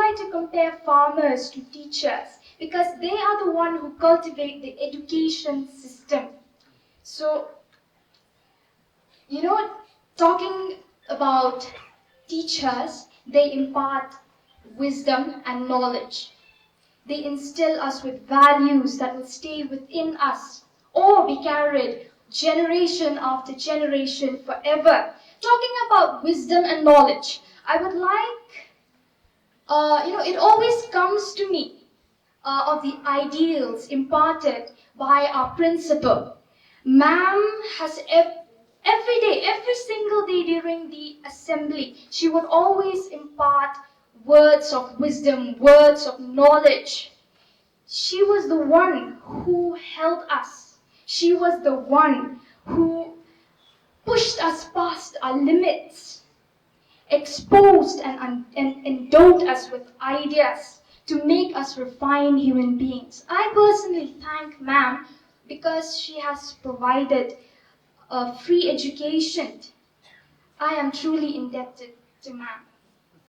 like to compare farmers to teachers because they are the one who cultivate the education system. So, you know, talking about teachers, they impart wisdom and knowledge. They instill us with values that will stay within us or be carried generation after generation forever. Talking about wisdom and knowledge, I would like, it always comes to me of the ideals imparted by our principal. Ma'am has every day, every single day during the assembly, she would always impart words of wisdom, words of knowledge. She was the one who held us. She was the one who pushed us past our limits, exposed and endowed us with ideas to make us refined human beings. I personally thank ma'am because she has provided a free education. I am truly indebted to ma'am.